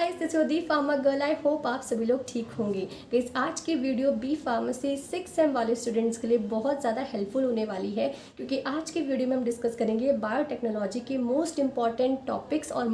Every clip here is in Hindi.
Guys, this is the pharma girl. I hope आप सभी लोग ठीक होंगे। गाइस, आज की वीडियो बी फार्मेसी 6 सेम वाले स्टूडेंट्स के लिए बहुत ज़्यादा हेल्पफुल होने वाली है, क्योंकि आज की वीडियो में हम डिस्कस करेंगे बायोटेक्नोलॉजी के मोस्ट इंपॉर्टेंट टॉपिक्स और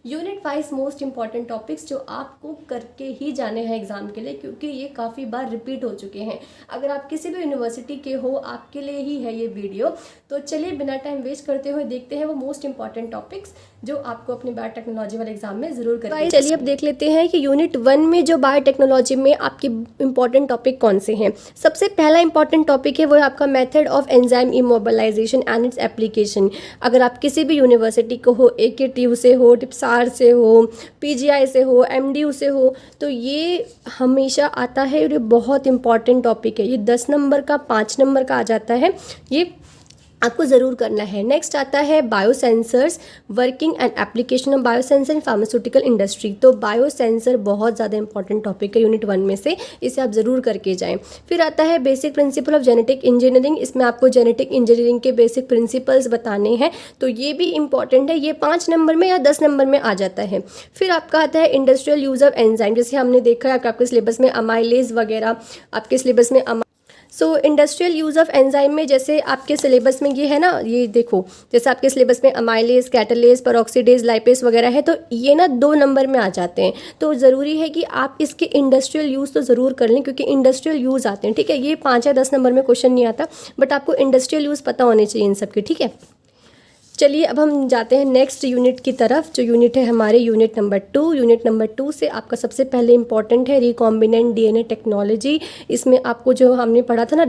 unit wise most important topics जो आपको करके ही जाने हैं एग्जाम के लिए, क्योंकि ये काफ़ी बार रिपीट हो चुके हैं। अगर आप किसी भी यूनिवर्सिटी के हो, आपके लिए ही है ये वीडियो। तो चलिए बिना टाइम वेस्ट करते हुए देखते हैं वो मोस्ट इंपॉर्टेंट टॉपिक्स जो आपको अपने बायोटेक्नोलॉजी वाले एग्जाम में जरूर करेंगे। चलिए अब देख लेते हैं कि यूनिट 1 में जो बायोटेक्नोलॉजी में आपके इंपॉर्टेंट टॉपिक कौन से हैं। सबसे पहला इंपॉर्टेंट टॉपिक है वो है आपका method of enzyme immobilization and its application. अगर आप किसी भी यूनिवर्सिटी को हो, AKTU से हो, टिप्सार से हो, PGI से हो, MDU से हो, तो ये हमेशा आता है और ये बहुत इंपॉर्टेंट टॉपिक है। ये 10 नंबर का 5 नंबर का आ जाता है, ये आपको ज़रूर करना है। नेक्स्ट आता है biosensors, working and application of biosensor in pharmaceutical industry. तो बायोसेंसर बहुत ज़्यादा इंपॉर्टेंट टॉपिक है यूनिट 1 में से, इसे आप ज़रूर करके जाएं। फिर आता है basic principle of genetic engineering. इसमें आपको जेनेटिक इंजीनियरिंग के बेसिक प्रिंसिपल्स बताने हैं, तो ये भी इंपॉर्टेंट है। ये 5 नंबर में या 10 नंबर में आ जाता है। फिर आपका आता है इंडस्ट्रियल यूज़ ऑफ एंजाइम। जैसे हमने देखा है आपके सिलेबस में अमाइलेज वगैरह, आपके सिलेबस में इंडस्ट्रियल यूज़ ऑफ एंजाइम में जैसे आपके सिलेबस में ये है ना, ये देखो जैसे आपके सिलेबस में अमाइलेज, कैटलेज, पेरोक्सीडेज, लाइपेज वगैरह है, तो ये ना 2 नंबर में आ जाते हैं। तो ज़रूरी है कि आप इसके इंडस्ट्रियल यूज़ तो ज़रूर कर लें, क्योंकि इंडस्ट्रियल यूज़ आते हैं। ठीक है, ये 5 या 10 नंबर में क्वेश्चन नहीं आता, बट आपको इंडस्ट्रियल यूज़ पता होने चाहिए इन सबके। ठीक है, चलिए अब हम जाते हैं नेक्स्ट यूनिट की तरफ, जो यूनिट है हमारे यूनिट नंबर 2। यूनिट नंबर 2 से आपका सबसे पहले इंपॉर्टेंट है रिकॉम्बिनेंट DNA टेक्नोलॉजी। इसमें आपको जो हमने पढ़ा था ना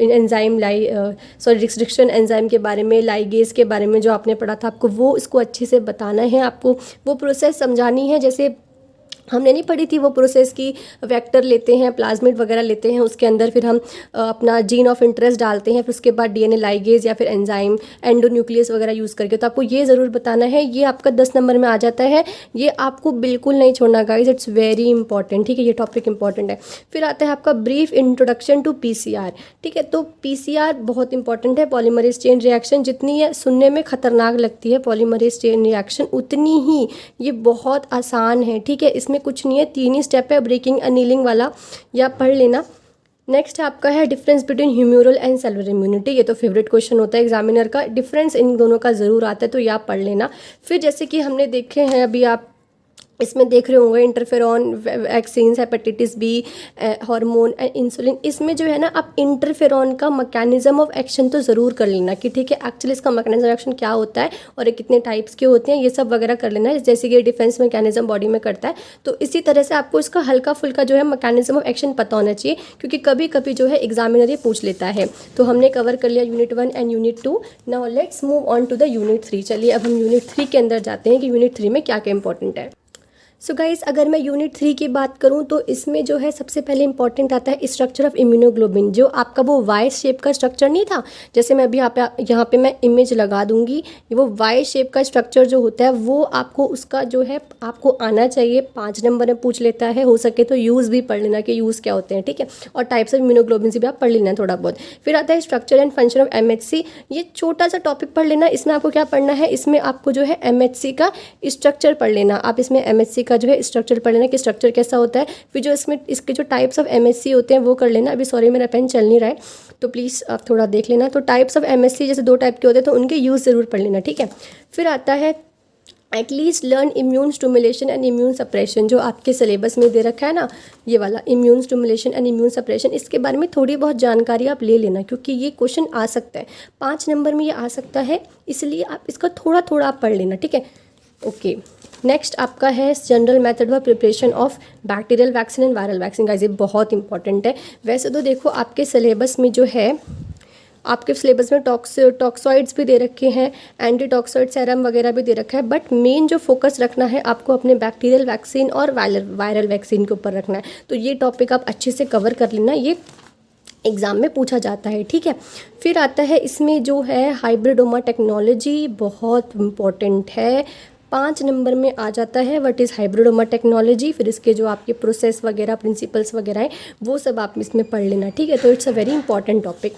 एंजाइम रिस्ट्रिक्शन एंजाइम के बारे में, लाइगेज के बारे में जो आपने पढ़ा था, आपको वो इसको अच्छे से बताना है, आपको वो प्रोसेस समझानी है। जैसे हमने नहीं पढ़ी थी वो प्रोसेस की, वेक्टर लेते हैं, प्लाज्मिड वगैरह लेते हैं, उसके अंदर फिर हम अपना जीन ऑफ इंटरेस्ट डालते हैं, फिर उसके बाद DNA लाइगेज या फिर एंजाइम एंडोन्यूक्लियस वगैरह यूज़ करके। तो आपको ये ज़रूर बताना है, ये आपका 10 नंबर में आ जाता है। ये आपको बिल्कुल नहीं छोड़ना गाइज, इट्स वेरी इंपॉर्टेंट। ठीक है, ये टॉपिक इंपॉर्टेंट है। फिर आता है आपका ब्रीफ इंट्रोडक्शन टू PCR। ठीक है, तो PCR बहुत इंपॉर्टेंट है। पॉलीमरेज चेन रिएक्शन जितनी है सुनने में खतरनाक लगती है, पॉलीमरेज चेन रिएक्शन उतनी ही ये बहुत आसान है। ठीक है, इसमें कुछ नहीं है, 3 ही स्टेप है, ब्रेकिंग अनीलिंग वाला, या पढ़ लेना। नेक्स्ट आपका है difference between humoral and cellular immunity. ये तो फेवरेट क्वेश्चन होता है एग्जामिनर का, डिफरेंस इन दोनों का ज़रूर आता है, तो ये आप पढ़ लेना। फिर जैसे कि हमने देखे हैं, अभी आप इसमें देख रहे होंगे interferon, vaccine, hepatitis B, hormone and insulin. इसमें जो है ना, आप इंटरफेरॉन का मैकेनिज्म ऑफ एक्शन तो ज़रूर कर लेना कि ठीक है एक्चुअली इसका मैकेनिज्म ऑफ एक्शन क्या होता है और ये कितने टाइप्स के होते हैं, ये सब वगैरह कर लेना है। जैसे कि डिफेंस मैकेनिज्म बॉडी में करता है, तो इसी तरह से आपको इसका हल्का फुल्का जो है मैकेनिज्म ऑफ एक्शन पता होना चाहिए, क्योंकि कभी कभी जो है एग्जामिनर ये पूछ लेता है। तो हमने कवर कर लिया unit 1 and unit 2। Now let's move on to the unit 3। चलिए अब हम यूनिट 3 के अंदर जाते हैं कि यूनिट 3 में क्या क्या इंपॉर्टेंट है। सो गाइस, अगर मैं यूनिट 3 की बात करूं तो इसमें जो है सबसे पहले इंपॉर्टेंट आता है स्ट्रक्चर ऑफ इम्यूनोग्लोबिन। जो आपका वो वाई शेप का स्ट्रक्चर नहीं था, जैसे मैं अभी यहाँ पे मैं इमेज लगा दूंगी, वो वाई शेप का स्ट्रक्चर जो होता है वो आपको उसका जो है आपको आना चाहिए। 5 नंबर में पूछ लेता है, हो सके तो यूज़ भी पढ़ लेना कि यूज़ क्या होते हैं। ठीक है, और टाइप्स ऑफ इम्यूनोग्लोबिन से भी आप पढ़ लेना थोड़ा बहुत। फिर आता है structure and function of MHC। ये छोटा सा टॉपिक पढ़ लेना। इसमें आपको क्या पढ़ना है, इसमें आपको जो है MHC का स्ट्रक्चर पढ़ लेना। आप इसमें MHC का जो है स्ट्रक्चर पढ़ लेना कि स्ट्रक्चर कैसा होता है। फिर जो इसमें इसके जो टाइप्स ऑफ MHC होते हैं वो कर लेना। अभी सॉरी मेरा पेन चल नहीं रहा है, तो प्लीज़ आप थोड़ा देख लेना। तो टाइप्स ऑफ MHC जैसे 2 टाइप के होते हैं, तो उनके यूज़ ज़रूर पढ़ लेना। ठीक है, फिर आता है at least learn immune stimulation and immune suppression. जो आपके सिलेबस में दे रखा है ना, ये वाला immune stimulation and immune suppression, इसके बारे में थोड़ी बहुत जानकारी आप ले लेना, क्योंकि ये क्वेश्चन आ सकता है 5 नंबर में, ये आ सकता है, इसलिए आप इसका थोड़ा थोड़ा आप पढ़ लेना। ठीक है, ओके। नेक्स्ट आपका है general method of preparation of bacterial vaccine and viral vaccine. Guys, ये बहुत इंपॉर्टेंट है। वैसे तो देखो आपके सिलेबस में जो है, आपके सिलेबस में टॉक्सॉइड्स भी दे रखे हैं, एंटीटॉक्सॉइड सेरम वगैरह भी दे रखा है, बट मेन जो फोकस रखना है आपको अपने बैक्टीरियल वैक्सीन और वायरल वैक्सीन के ऊपर रखना है। तो ये टॉपिक आप अच्छे से कवर कर लेना, ये एग्ज़ाम में पूछा जाता है। ठीक है, फिर आता है इसमें जो है हाइब्रिडोमा टेक्नोलॉजी, बहुत इम्पॉर्टेंट है, 5 नंबर में आ जाता है। What is hybridoma technology. फिर इसके जो आपके प्रोसेस वगैरह, प्रिंसिपल्स वगैरह है, वो सब आप इसमें पढ़ लेना। ठीक है, तो it's a very important topic.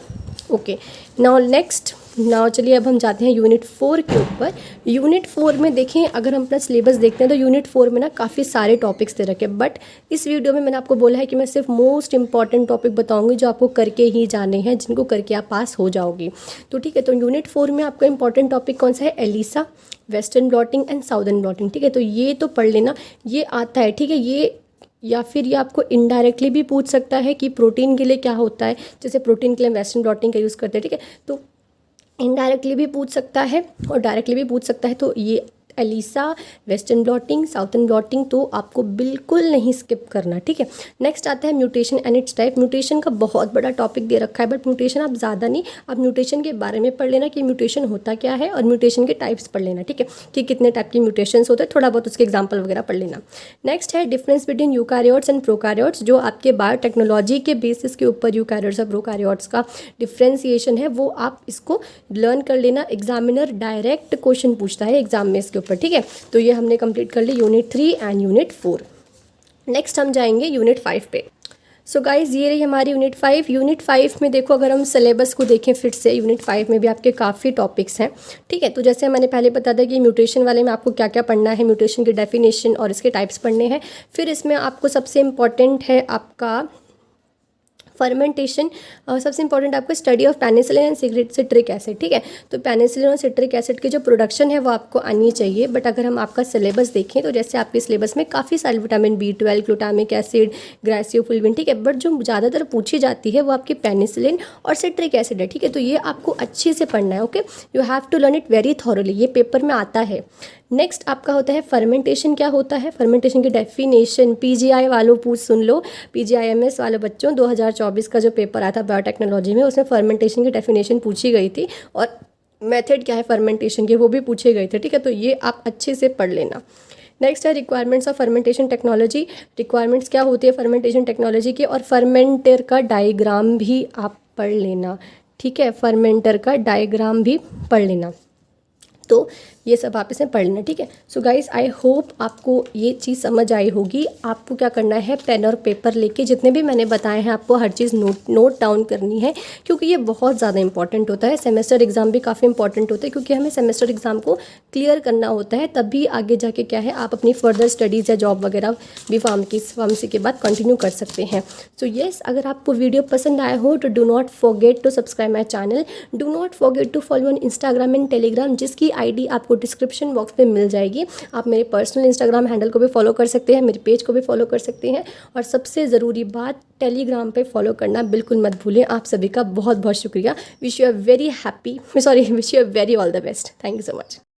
Okay, now next now चलिए अब हम जाते हैं यूनिट 4 के ऊपर। यूनिट 4 में देखें, अगर हम अपना सिलेबस देखते हैं तो यूनिट 4 में ना काफ़ी सारे टॉपिक्स दे रखे हैं, बट इस वीडियो में मैंने आपको बोला है कि मैं सिर्फ मोस्ट इंपॉर्टेंट टॉपिक बताऊंगी जो आपको करके ही जाने हैं, जिनको करके आप पास हो जाओगे। तो ठीक है, तो यूनिट 4 में आपका इंपॉर्टेंट टॉपिक कौन सा है? ELISA, western blotting and southern blotting. ठीक है, तो ये तो पढ़ लेना, ये आता है। ठीक है, ये या फिर ये आपको इनडायरेक्टली भी पूछ सकता है कि प्रोटीन के लिए क्या होता है। जैसे प्रोटीन के लिए वेस्टर्न ब्लॉटिंग का यूज़ करते हैं। ठीक है, तो इनडायरेक्टली भी पूछ सकता है और डायरेक्टली भी पूछ सकता है। तो ये ELISA, western blotting, southern blotting तो आपको बिल्कुल नहीं स्किप करना। ठीक है, नेक्स्ट आता है mutation and it's type. Mutation का बहुत बड़ा टॉपिक दे रखा है, बट म्यूटेशन आप ज़्यादा नहीं, आप म्यूटेशन के बारे में पढ़ लेना कि म्यूटेशन होता क्या है और म्यूटेशन के टाइप्स पढ़ लेना। ठीक है, कि कितने टाइप के म्यूटेशंस होते हैं, थोड़ा बहुत उसके एग्जाम्पल वगैरह पढ़ लेना। नेक्स्ट है difference between eukaryotes and prokaryotes, जो आपके बायोटेक्नोलॉजी के बेसिस के ऊपर यूकैरियोट्स और प्रोकैरियोट्स का डिफ्रेंसिएशन है, वो आप इसको लर्न कर लेना। एग्जामिनर डायरेक्ट क्वेश्चन पूछता है एग्जाम में इसके ऊपर। ठीक है, तो ये हमने कंप्लीट कर ली यूनिट 3 एंड यूनिट 4। नेक्स्ट हम जाएंगे यूनिट 5 पे। सो गाइज ये रही हमारी यूनिट 5। यूनिट 5 में देखो, अगर हम सिलेबस को देखें फिर से, यूनिट 5 में भी आपके काफ़ी टॉपिक्स हैं। ठीक है, तो जैसे मैंने पहले बता दिया कि म्यूटेशन वाले में आपको क्या क्या पढ़ना है, म्यूटेशन की डेफिनेशन और इसके टाइप्स पढ़ने हैं। फिर इसमें आपको सबसे इम्पॉर्टेंट है आपका फर्मेंटेशन, सबसे इंपॉर्टेंट आपको study of penicillin and citric acid. ठीक है, तो पेनिसिलिन और सिट्रिक एसिड की जो प्रोडक्शन है वो आपको आनी चाहिए। बट अगर हम आपका सिलेबस देखें तो जैसे आपके सिलेबस में काफ़ी सारे विटामिन B12, ग्लूटामिक एसिड, ग्रासियोफुल्विन, ठीक है, बट जो ज़्यादातर पूछी जाती है वो आपकी पेनिसिलिन और सिट्रिक एसिड है। ठीक है, तो ये आपको अच्छे से पढ़ना है। Okay, you have to learn it very thoroughly, ये पेपर में आता है। नेक्स्ट आपका होता है फर्मेंटेशन। क्या होता है फर्मेंटेशन की डेफिनेशन? PGI वालों सुन लो, PGIMS वाले बच्चों, 2024 का जो पेपर आया था बायोटेक्नोलॉजी में, उसमें फर्मेंटेशन की डेफिनेशन पूछी गई थी और मेथड क्या है फर्मेंटेशन के वो भी पूछे गए थे। ठीक है, तो ये आप अच्छे से पढ़ लेना। नेक्स्ट है requirements of fermentation technology. Requirements क्या होती है फर्मेंटेशन टेक्नोलॉजी की, और फर्मेंटर का डायग्राम भी आप पढ़ लेना। ठीक है, फर्मेंटर का डायग्राम भी पढ़ लेना। तो ये सब आप इसमें पढ़ लेना। ठीक है, सो गाइज आई होप आपको ये चीज़ समझ आई होगी। आपको क्या करना है, पेन और पेपर लेके जितने भी मैंने बताए हैं आपको हर चीज़ नोट डाउन करनी है, क्योंकि ये बहुत ज़्यादा इंपॉर्टेंट होता है। सेमेस्टर एग्जाम भी काफ़ी इंपॉर्टेंट होता है, क्योंकि हमें सेमेस्टर एग्जाम को क्लियर करना होता है, तभी आगे जाके क्या है आप अपनी फर्दर स्टडीज़ या जॉब वगैरह भी फार्मेसी के बाद कंटिन्यू कर सकते हैं। सो येस, अगर आपको वीडियो पसंद आया हो तो do not forget to subscribe my channel, do not forget to follow on Instagram and Telegram, जिसकी ID आपको डिस्क्रिप्शन बॉक्स में मिल जाएगी। आप मेरे पर्सनल इंस्टाग्राम हैंडल को भी फॉलो कर सकते हैं, मेरे पेज को भी फॉलो कर सकते हैं, और सबसे ज़रूरी बात टेलीग्राम पे फॉलो करना बिल्कुल मत भूलें। आप सभी का बहुत बहुत शुक्रिया। Wish you a very all the best. Thank you so much.